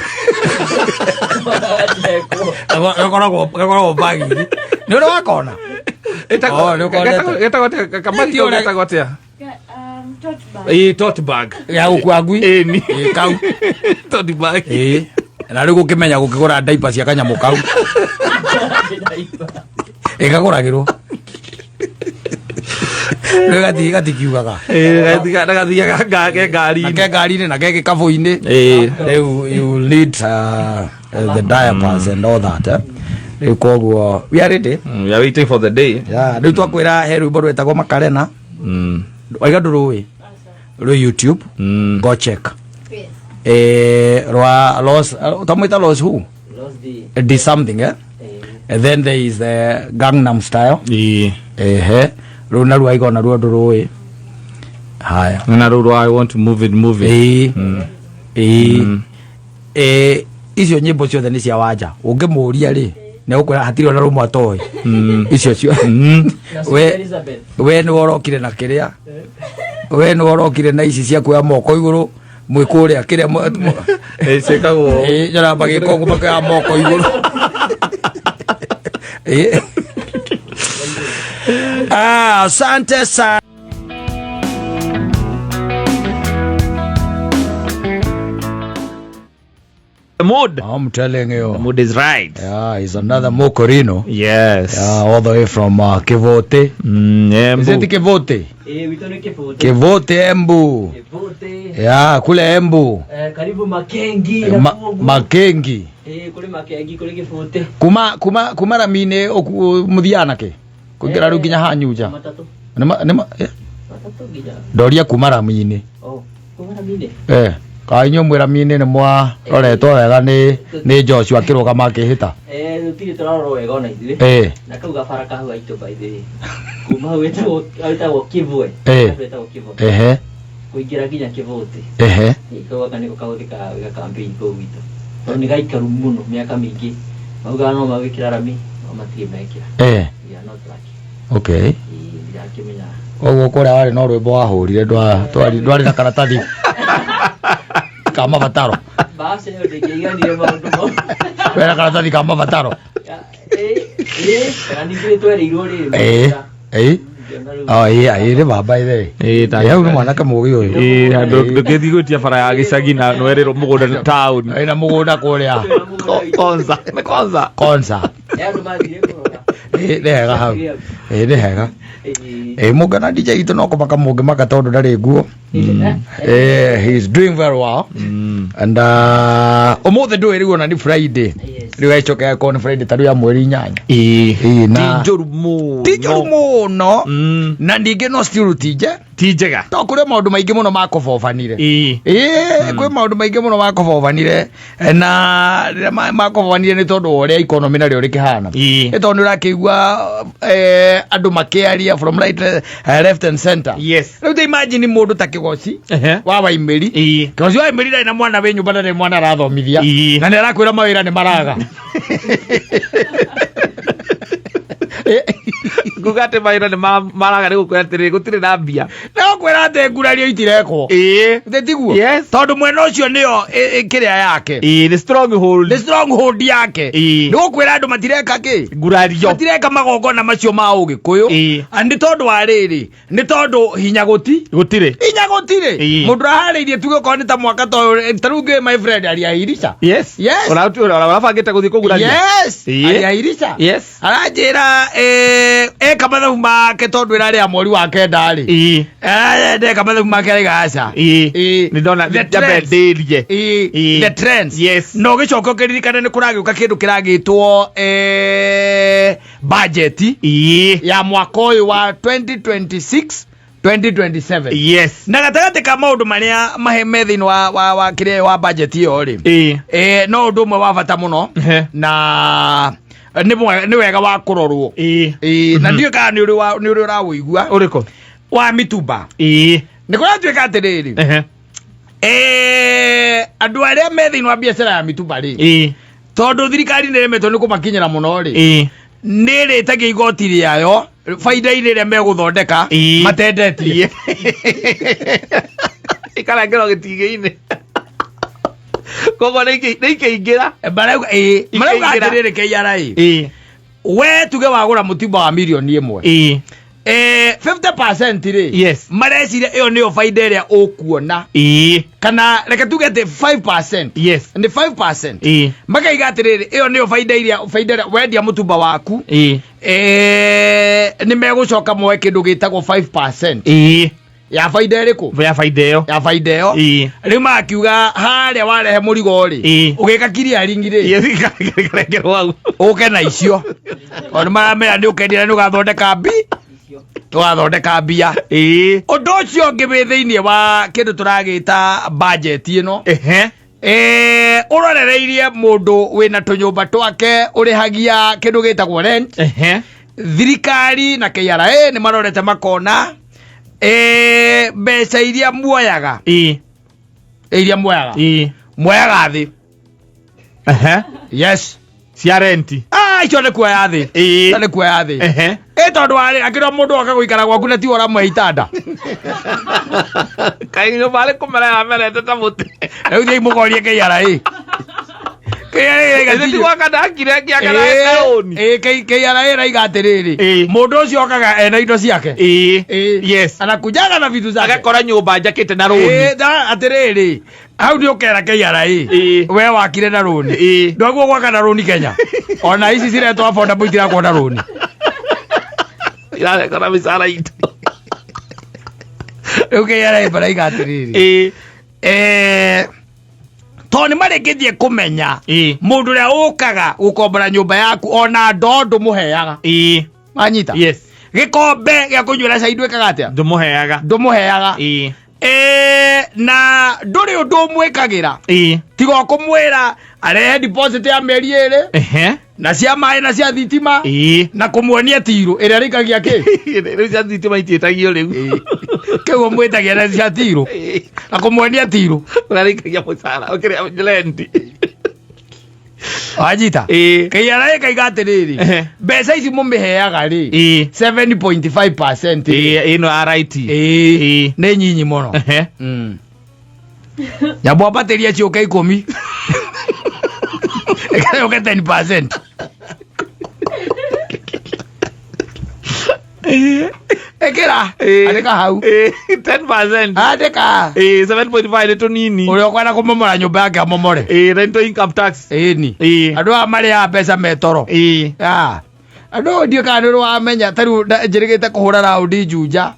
Speaker 1: agora bagi ni ro wakona
Speaker 3: tote bag
Speaker 1: ya ukwagui
Speaker 3: ni
Speaker 1: kau
Speaker 3: tote bag
Speaker 1: na rigo kimenya gukigura diaper cia kanyamu kau ikaguragirwo gati kiugaga ngari-inĩ na ke gĩkabũ-inĩ you need the diapers and all that koguo we are ready,
Speaker 3: we are waiting for the day.
Speaker 1: Riu twakwira he rwimbo rwetagwo Makarena waiga ndũrũĩ rwĩ YouTube go check rwa Los utamwita Los who D something and then there is the Gangnam Style rũu na rwa igona rwa ndũrũĩ haya
Speaker 3: na rũu I want to move it
Speaker 1: icio nyimbo ciothe nĩ cia wanja ũngĩmũria rĩ ne ukwira hatiri ona rumwa toy icio cio we ni worokire na kiria we ni worokire na ici cia kuya moko iguru mwikuria kiria
Speaker 3: sekagwo
Speaker 1: jara bagiko gumaka moko iguru asante sana.
Speaker 3: The mood.
Speaker 1: I'm telling you.
Speaker 3: The mood is right.
Speaker 1: Yeah, he's another Mokorino.
Speaker 3: Yes.
Speaker 1: All the way from Kivote.
Speaker 3: Embu.
Speaker 1: Is it Kivote?
Speaker 2: Vitone Kivote.
Speaker 1: Kivote Embu.
Speaker 2: Kivote.
Speaker 1: Yeah, kule Embu.
Speaker 2: Karibu Makengi.
Speaker 1: Makengi.
Speaker 2: Kule Makengi, kule Kivote.
Speaker 1: Kuma ramine muthiana ke. Kugira ru ginya hanyuja.
Speaker 2: Matatu.
Speaker 1: Matatu ginya. Doria kuma ramine.
Speaker 2: Oh, kuma ramine.
Speaker 1: Kainyo mwiramine ni mwa roretwo wega ni Joshua kiruga makihita
Speaker 2: tutire turaroro wega ona ithuĩ na kau gabara kahua itu by the kuma wetwo kivwe wetwo kivwe kuingira nginya Kivote iko kaniko kahuthika wega campaign kau gitu to ni gaikaru muno miaka mingi mauga no mawikira rami no matige mekira ya not lucky
Speaker 1: okay
Speaker 2: ya kimenya
Speaker 1: ogo kuria wari no rwimbo wahurire ndwari na karatathi kama bataro
Speaker 2: base yo ndingiganire maundu mo
Speaker 1: wera karatathi kama bataro
Speaker 2: kandi twere irore
Speaker 1: ire baba ithe yau ni mwanake mugi uyu
Speaker 3: ndukithi gutia bara ya gicagi na nwererwo mugunda town
Speaker 1: na mugunda kuria konza
Speaker 2: yandu mathire kurora
Speaker 1: ni hega hau ni hega mugana DJ itu no kubaka mugi maka tondu ndari nguo he is doing very well and omothe ndui rigo na ni Friday rigo icoka ko ni Friday taru ya mweri 8 na
Speaker 3: tijoru
Speaker 1: muno na ndingi no still tijega to kure maundu maingi muno makobobanire kwe maundu maingi muno makobobanire na makobobanire ni tondu uria economy na rio rikihana ni tondu rakigua andu makiaria from right left and center riu te imagine mundu ta Kigoci wa Waimiri Kigoci wa Waimiri na mwana we nyumba na mwana arathomithia na ni arakwira mawira ni maraga
Speaker 3: gugate maira ni maraga ni gukwira atiri gutire na mbia
Speaker 1: no kwira ate ngurario itirekwo tiguo tondu mwena ucio nio kiria yake
Speaker 3: the
Speaker 1: stronghold yake ni gukwira andu matireka ki
Speaker 3: ngurario
Speaker 1: matireka magongona macio ma Ugikuyu andi tondu wa riri ni tondu hinya gutire mundu rahariirie tuge ko ni ta mwaka to tarunge my friend ali airisha
Speaker 3: ora bangite guthii kugurario
Speaker 1: ali airisha aranjira kamathabu make tondu ira ria mweri wa kenda ri de kamathabu make ri gaca
Speaker 3: ni ndona jabendirie
Speaker 1: the trends
Speaker 3: yes
Speaker 1: no gicoka kiririkane ni kuragiuka kindu kiragitwo budget ya mwaka uyu wa 2026 2027
Speaker 3: yes
Speaker 1: na gatagati ka maundu maria maheme thini wa kire wa budget iyo ri no undu mwe wa bata muno na ni wega wa kurorwo na ndio ka ni uri ra uigua
Speaker 3: uriko
Speaker 1: wa mitumba ni kora tweka atiriri andu aria me thini wa biacara ya mitumba ri tondu thirikari ni remetwo ni kumakinyira muno ri ni ritagia igoti riayo faida ile ria meguthondeka matendetie
Speaker 3: ikara ngero gitige-ini kogo nĩikĩingĩra
Speaker 1: marauga atĩrĩrĩ KRA we tuge wagũra mũtumba wa mirioni ĩmwe 50% rĩ
Speaker 3: yes
Speaker 1: mareciria ĩyo nĩyo faida ĩrĩa ũkuona kana reke tuge atĩ 5%
Speaker 3: yes
Speaker 1: nĩ 5% makaiga atĩrĩrĩ ĩyo nĩyo faida ĩrĩa wendia mũtumba waku nĩ megũcoka moe kĩndũ gĩtagwo 5% ya faida ĩrĩkũ
Speaker 3: ya faida ĩyo
Speaker 1: rĩu makiuga harĩa warehe mũrigo rĩ ũgĩka clearing rĩ ũke na icio ona maramera nĩ ũkendia nĩ ũgathondeka mbia ũndũ ũcio ũngĩ wĩ thĩinĩ wa kĩndũ tũragĩta budget ĩno ũrorereirie mũndũ wĩna tũnyũmba twake ũrĩhagia kĩndũ gĩtagwo rent thirikari na KRA nĩ marorete makona mbeca iria muoyaga muoyaga thĩ yes
Speaker 3: cia renti
Speaker 1: icio nĩ kuoya thĩ tondu warĩ akĩrwo mũndũ oka gũikara gwaku na ti ũramũhe itanda
Speaker 3: kaĩ nyũmba arĩ kũmerera merete ta mũtĩ
Speaker 1: rĩu thiĩ mũgorie KRA KRA raiga atĩrĩrĩ mũndũ ũcio okaga ena indo ciake
Speaker 3: yes
Speaker 1: anakujaga na vitu zake
Speaker 3: agakora nyũmba njakĩte na rũni
Speaker 1: atĩrĩrĩ hau nĩ ũkera KRA we wakire na rũni ndwaguo gwaka na rũni Kenya ona ici ciretwo affordable itirakwo na rũni
Speaker 3: irarekora mĩcara itũ
Speaker 1: rĩu KRA baraiga atĩrĩrĩ toni marĩkĩtie kũmenya mũndũ ũrĩa ũkaga gũkombora nyũmba yaku ona ndoo ndũmũheaga manyita gĩkombe gĩa kũnyuĩra cai ndwĩkaga atĩa ndũmũheaga na ndũrĩ ũndũ ũmwĩkagĩra tiga kũmwĩra arehe deposit ya mĩeri ĩrĩ na cia maĩ na cia thitima na kũmuonia tiro ĩrĩa rĩkagia
Speaker 3: rĩu cia thitima itiĩtagio rĩu
Speaker 1: kĩu ũmwĩtagia na cia tiro na kũmuonia tiro
Speaker 3: ũrĩa rĩkagia mũcara ũkĩrĩa rendi
Speaker 1: wanyita KRA kaiga atĩrĩrĩ mbeca ici mũmĩheaga rĩ 7.5%
Speaker 3: ĩno RIT
Speaker 1: nĩ nyinyi mũno nyamwambatĩria ciũke 10 ĩkayũke 10% ekera andika hau
Speaker 3: 10%
Speaker 1: andika
Speaker 3: 7.5 nĩ tũnini
Speaker 1: ũrĩa ũkwenda kũmomora nyũmba yake amomore
Speaker 3: rent income tax
Speaker 1: ni andũ aya marĩaga mbeca metoro andũ ndio kana nĩ wamenya tarĩu njĩrĩgĩte kũhũra raundi Juja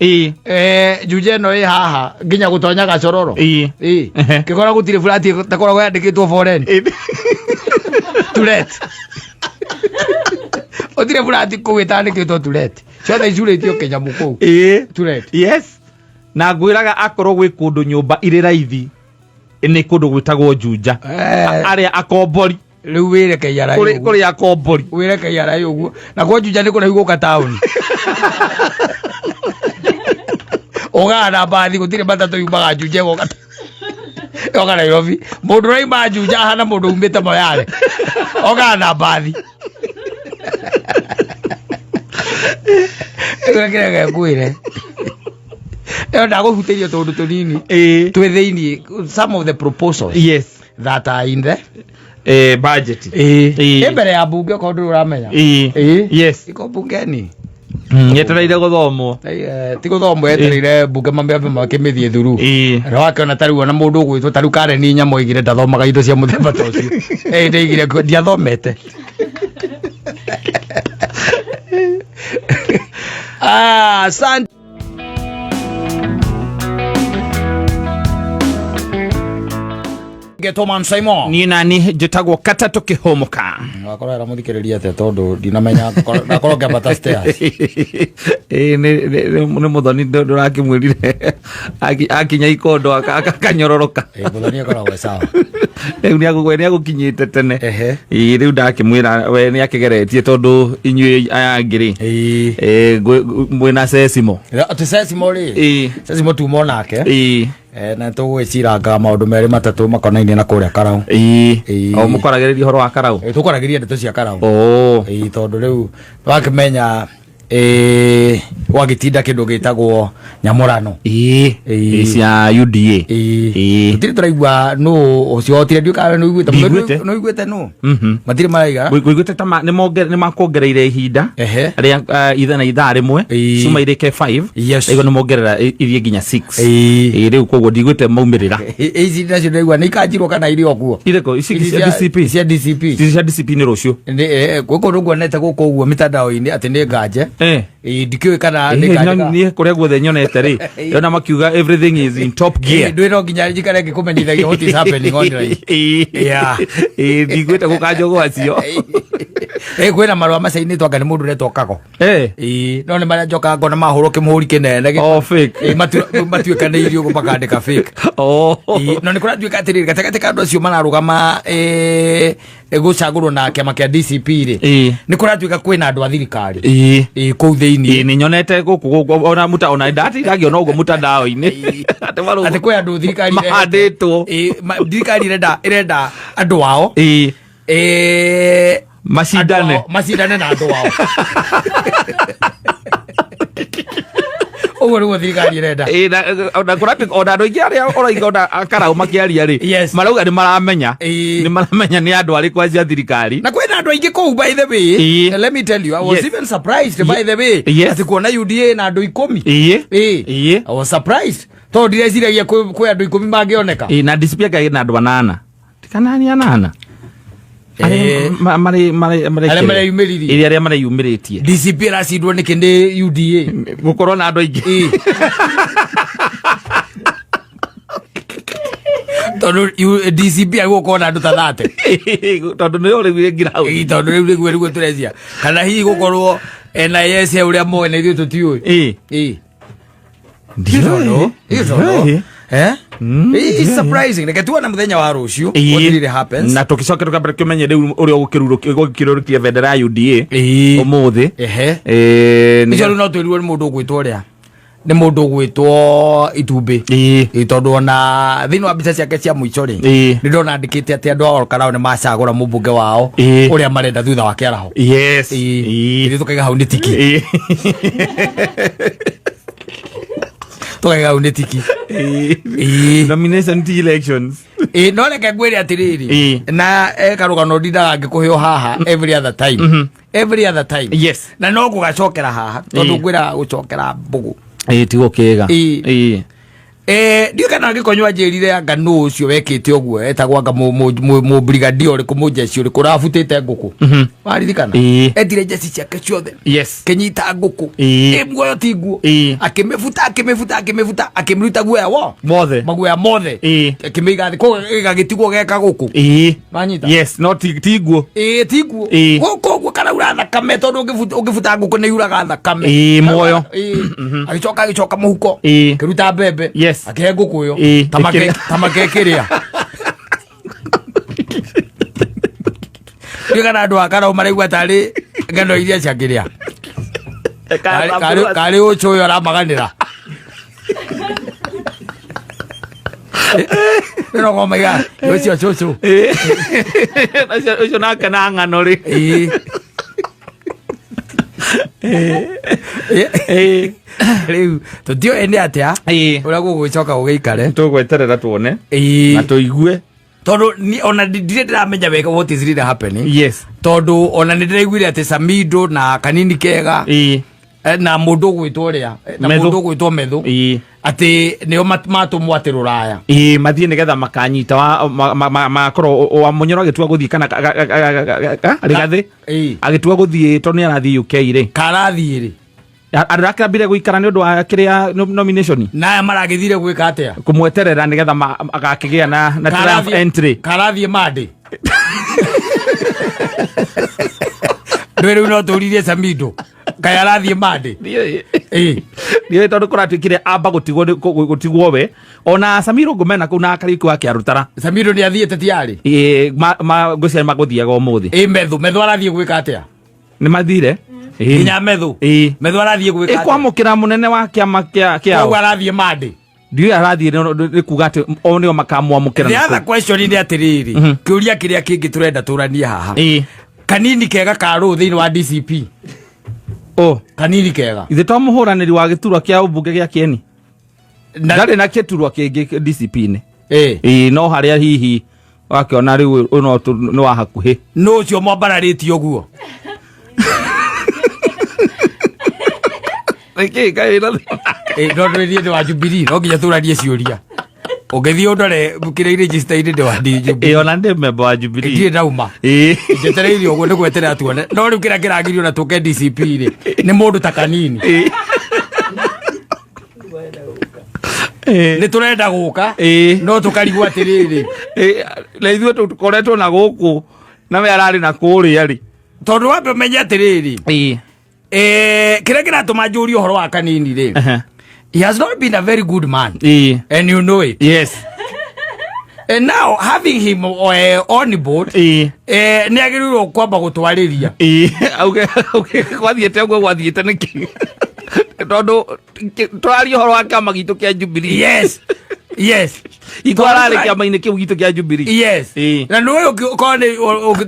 Speaker 1: Juja ĩno ĩ haha nginya gũtonya Gacororo kĩkora gũtirĩ flat takoragwo yandĩkĩtwo foreign to let otire flat kũu ĩtandĩkĩtwo to let ciothe icurĩtio kĩnyamũ kũu to let
Speaker 3: yes na ngwĩraga akorwo gwĩ kũndũ nyũmba irĩ raithi nĩ kũndũ gwĩtagwo Juja arĩa akombori
Speaker 1: rĩu wĩre KRA
Speaker 3: kũrĩ akombori
Speaker 1: wĩre KRA ũguo na kwa Juja nĩ kũraihu gũka taũni ũgana mbathi gũtirĩ matatũ yumaga Juja yoka Nairobi mũndũ ũraima Juja hana mũndũ umĩte Moyale ũgana mbathi kĩrega ngwĩre ndagũhutĩrio tũndũ tũnini twĩ thĩinĩ some of the proposals
Speaker 3: yes
Speaker 1: that are in the
Speaker 3: budget
Speaker 1: mbere ya bunge ko ndũ ũramenya
Speaker 3: yes
Speaker 1: iko bungeni
Speaker 3: yetereire gũthomwo
Speaker 1: ti gũthomwo yetereire bunge mambe makĩmĩthiĩ thuru wakĩona tarĩu ona mũndũ ũgwĩtwo tarĩu Karen Nyamũ oigire ndathomaga indo cia mũthemba ta ũcio ndoigire ndiathomete
Speaker 3: Asante.
Speaker 1: Getoman Simon
Speaker 3: ni nani njitagwo Katato Kihomoka
Speaker 1: wakora ra muthikiriria te tondu dinamenya nakoro ngabata stairs
Speaker 3: ni muthoni ndurakimwirire akinya ikondo akanyororoka
Speaker 1: muthoni akoragwo sawa
Speaker 3: riu ni agukinyite tene riu ndakimwira we ni akigeretie tondu inyui aya ngiri mwina Sesimo
Speaker 1: ati Sesimo ri Sesimo tu monake na tugwiciranga maundu meri matatu makonainie na kuria Karau
Speaker 3: o mukoragiriria horo wa Karau
Speaker 1: tukoragiriria ndeto cia Karau tondu riu wakimenya wagitinda kindu gitagwo nyamurano
Speaker 3: cia UDA
Speaker 1: tiri turaigua no ucio otire nduka no iguite no matire maraiga
Speaker 3: guiguite ta ni makongereire ihinda aria itha na itha rimwe cuma irike 5 ego ni mongerera irie nginya 6 riu koguo ndigwite maumirira
Speaker 1: ici nacio ndaigua ni kanjirwo kana iri okuo
Speaker 3: ireko ici cia DCP ni rucio
Speaker 1: guko ruguonete guko uguo mitandao-ini ati ni nganje ndikiwe kana
Speaker 3: ni kuria guothe nyonete ri yona makiuga everything is in top gear
Speaker 1: ndwiro nginya njikare ngikumenyithagia what is happening online
Speaker 3: ndigwite gukanjo gwacio
Speaker 1: kwina marwa macaini twanga ni mundu retwo Kago no ni maria njoka ngona mahuro kimuhuri kinene
Speaker 3: fake
Speaker 1: matuikanirie uguo makandika fake no ni kuratwika atiriri gatagati ka andu acio mararugama gucagurwo na kiama kia DCP ri ni kuratwika kwina andu a thirikari kuu thiini
Speaker 3: ni nyonete guku ona muta ona ndati ngagiona uguo mutandao-ini
Speaker 1: ati kwi andu thirikari
Speaker 3: mahanditwo
Speaker 1: thirikari irenda andu wao macindane na andu wao uguo niguo thirikari irenda
Speaker 3: ona kuratwika ona andu aingi aria oraiga ona Karau makiaria ri marauga ni maramenya ni andu ari kwa cia thirikari
Speaker 1: na kwina andu aingi kuu by the way let me tell you I was even surprised by the way ati kuona UDA na andu 10 I was surprised to ndireciragia kwi andu 10 mangioneka
Speaker 3: na DCP na andu 8 tikanani 8 aria mareyumiritie
Speaker 1: DCP racindwo niki ndi UDA
Speaker 3: gukorwo na andu aingi
Speaker 1: tondu DCP agukorwo na andu ta 30
Speaker 3: tondu ni uri wingira
Speaker 1: tondu riu niguo turecia kana hihi gukorwo NIS uria mwene ithuĩ tutiũĩ ndio it's surprising like tuona muthenya wa rucio what really happens
Speaker 3: na tukicoke tukambere kimenye riu uria gukirurukia bendera ya UDA umuthi
Speaker 1: nicio no twirwo ni mundu gwitwo ria ni mundu gwitwo Itumbi tondu ona thini wa mbica ciake cia muico ri ni ndona andikite ati andu a Karau ni macagura mubunge wao uria marenda thutha wa kiaraho ithuĩ tukaiga hau ni tiki tukaiga ni tiki
Speaker 3: nomination elections
Speaker 1: no reke ngwire atiriri na karugano ndindaga ngikuheo haha every other time
Speaker 3: yes
Speaker 1: na no gugacokera haha tondu ngwira gucokera mbugu
Speaker 3: tigo kiga
Speaker 1: ndio kana ngikonywa njirire anga no ucio wekite uguo etagwo anga mu brigadier uri kumujeci uri kurafutite nguku waririkana etire jeci ciake ciothe kenyita nguku muoyo ti nguo akimifuta akimiruta guoya wo maguoya mothe akimiga thi ko gagitigwo geka guku manyita
Speaker 3: no ti nguo
Speaker 1: ti nguo koguo kana ura thakame tondu ungifuta nguku ni uraga thakame
Speaker 3: muoyo
Speaker 1: agicoka muhuko kiruta mbembe akihe nguku yo tamakekiria kana andu a Karau maraigua tari ngano iria ciakiria kari ucio uyu aramaganira no ngomaiga ucio cucu
Speaker 3: ucio nake na ng'ano ri
Speaker 1: riu tutio ende atia uria gugwicoka gugiikare
Speaker 3: tugweterera tuone na tuigue
Speaker 1: tondu ona ndire ndiramenya wega what is really happening tondu ona ndiraiguire ati Samido na Kanini Kega na mundu gwitwo ria na mundu gwitwo Methu ati nio matumwo ati Ruraya
Speaker 3: mathie nigetha makanyita makoro wa Munyoro agitua guthie kana arigathi agitua guthie to ni arathie UK ri
Speaker 1: karathie ri
Speaker 3: arakambire guikara ni undu wa kiria nomination
Speaker 1: na maragithire gwika atia
Speaker 3: kumweterera nigetha agakigia na triumph entry
Speaker 1: karathie mande Ndwere no turirie Samido kaya rathie mande
Speaker 3: ni tondu kuratwikire amba gutigwo we ona Samiro Ngumena kuna akariki wake arutara
Speaker 1: Samido ni athiete tiari
Speaker 3: gucia maguthiaga umuthi
Speaker 1: Methu arathie gwika atia
Speaker 3: ni mathire
Speaker 1: Kinya Methu arathie gwika atia
Speaker 3: kwamukira munene wa kiama kia
Speaker 1: o arathie mande
Speaker 3: ndio arathie ni kuga ati o nio makamwamukira
Speaker 1: the other question ni atiriri kiuria kiria kingi turenda turania haha kanini kega karu thiini wa DCP kanini kega
Speaker 3: ithe to muhuraniri wa giturwa kia ubunge gia Kieni ndari na kiturwa kingi DCP ni no haria hihi wakiona riu no ni wa hakuhi
Speaker 1: no ucio mwambararĩtie ũguo no ndĩ wa Jubilee no nginya tũranie ciũria ũngĩthiĩ ũndore kĩrĩa register-inĩ ndĩ wa Jubilee
Speaker 3: ona ndĩ member wa Jubilee
Speaker 1: ndirĩ ndauma njetereire ũguo nĩ gweterera tuone no rĩu kĩrĩa kĩragirio na tũke DCP rĩ nĩ mũndũ ta kanini nĩ tũrenda gũka no tũkarigwo atĩrĩrĩ
Speaker 3: na ithuĩ tũkoretwo na gũkũ nawe ararĩ na kũrĩa rĩ
Speaker 1: tondũ wambe ũmenye atĩrĩrĩ kĩrĩa kĩratũma njũrie ũhoro wa kanini rĩ he has not been a very good man and you know it.
Speaker 3: Yes.
Speaker 1: And now having him on board ni agirirwo kwamba gutwariria
Speaker 3: gwathiete guo gwathiete niki tondu twari horo wa kama gitu kia Jubilee
Speaker 1: yes
Speaker 3: itwarare kiama-ini kiu gitu kia Jubilee
Speaker 1: na no ukone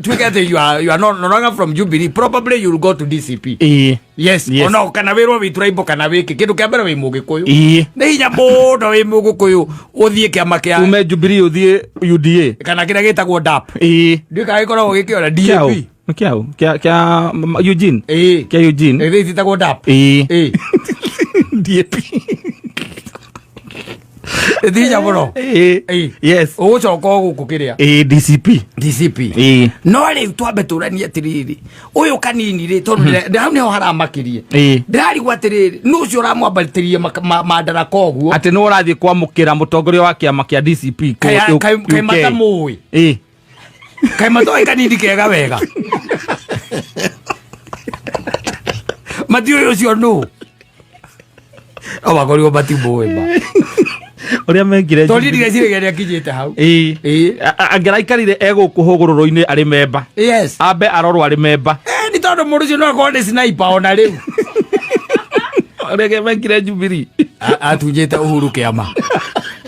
Speaker 1: twike that you are not no longer from Jubilee probably you will go to DCP yes ona kana wirwo wituraibo kana wiki kindu kia mbere wi Mugikuyu ni hinya muno wi Mugikuyu uthie kiama kia
Speaker 3: ume Jubilee uthie UDA
Speaker 1: kana kira gitagwo DAP ndio kai korwo gikiona DAP
Speaker 3: kiao kia Eugene kia Eugene
Speaker 1: ithiti gitagwo DAP DAP Edija bro yes ucoka guku kiria DCP no ri twambe turania atiriri uyu kanini ri tondu ndau ne haramakirie ndirarigwa atiriri nu ucio uramwambatirie madaraka oguo
Speaker 3: ati no urathie kwamukira mutongoria wa kiama kia DCP
Speaker 1: kai matamui kai matoi kanini kega wega matiu ucio no abakorio batimwe ba
Speaker 3: uria mengire
Speaker 1: to ndire ciregeria kijite hau
Speaker 3: angiraikarire egukuhugururu-ini ari memba
Speaker 1: yes
Speaker 3: ambe arorwo ari memba
Speaker 1: ni tondu mundu cio no akorwo ni sniper ona riu
Speaker 3: uria mengire Jubilee
Speaker 1: atujite Uhuru kiama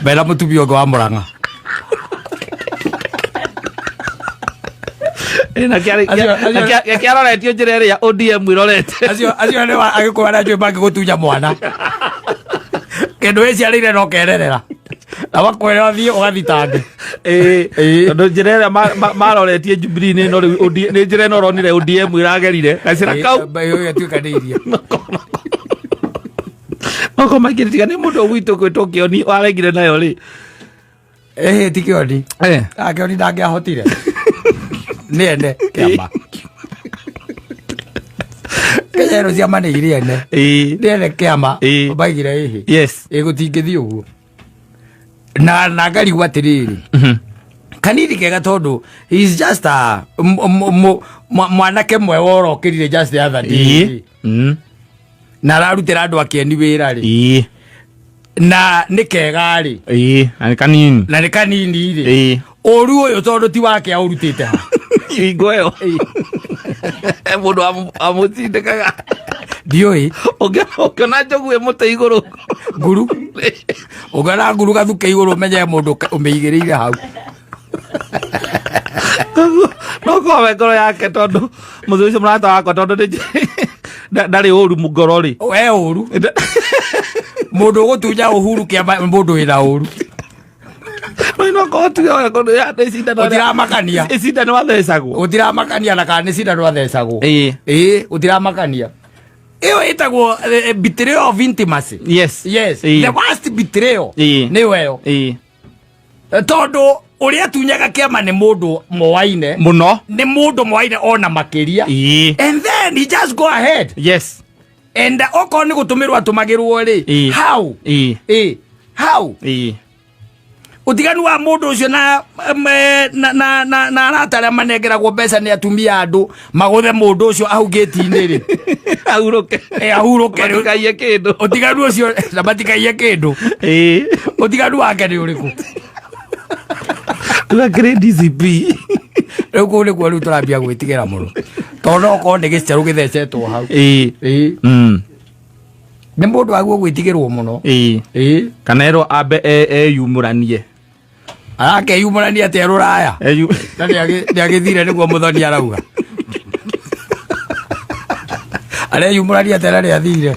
Speaker 1: bera mutumia ngo wa Murang'a
Speaker 3: na kiaroretio njira iria ODM irorete
Speaker 1: acio ni agikuwa na njui bangi gutunya mwana kendo wiciarire no kererera abakwera thie ugathitange
Speaker 3: tondu njira iria maroretie Jubilee ni no ni njira no ronire ODM iragerire gacira kau
Speaker 1: bayo atuikanirie
Speaker 3: noko magiritika ni mundu gwitũ gwĩtwo Kioni waregire nayo ri
Speaker 1: ti Kioni Kioni ndangĩahotire nene kiama kero cia mane iriene nene kiama baigire ihi
Speaker 3: yes
Speaker 1: gutingithio uguo na ngari gwatiriri kanini kega tondu he is just a mwanake mwe worokirire just the other day na ararutira andu a Kieni wira ri na ni kega ri na ni kanini ri oru uyu tondu ti wake aurutite ha
Speaker 3: igweo mundu amutindikaga
Speaker 1: ndioi
Speaker 3: ukiona njogu imute iguru
Speaker 1: nguru ugana nguru gathuke iguru menye mundu umeigiriire hau
Speaker 3: no kwa ngoro yake tondu muthu ucio murata wakwa tondu ndari uru mugoro ri
Speaker 1: we uru mundu gutunya Uhuru kiama mundu wina uru
Speaker 3: no kotiga kono ya desida no
Speaker 1: utiramakania
Speaker 3: isida no athecagwo
Speaker 1: utiramakania na kana isida no athecagwo utiramakania Iyo itagwo betrayal of intimacy.
Speaker 3: Yes.
Speaker 1: The worst betrayal ni weyo. Tondu uria tunyaga kiama ni mundu mowaine
Speaker 3: muno,
Speaker 1: ni mundu mowaine ona makiria, and then he just go ahead.
Speaker 3: Yes.
Speaker 1: And oko ni gutumirwa tumagirwo ri how utiganu wa mundu ucio na aratara manegeragwo mbeca ni atumia andu maguthe mundu ucio ahugiti-ini ri
Speaker 3: ahuruke
Speaker 1: matikaie kindu utiganu ucio na matikaie kindu utiganu wake ni uriku
Speaker 3: la great DCP
Speaker 1: riu ku ni kuo riu turambia gwitigira muno tondu oko ni giceru githecetwo hau ni mundu waguo gwitigirwo muno
Speaker 3: kana ero ambe eyumuranie
Speaker 1: akeyumurania atia ruraya ni agithire niguo muthoni arauga areyumurania atia ni athire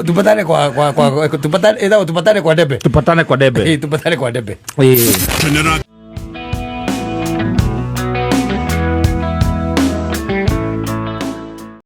Speaker 1: tupatane kwa debe
Speaker 3: tupatane kwa debe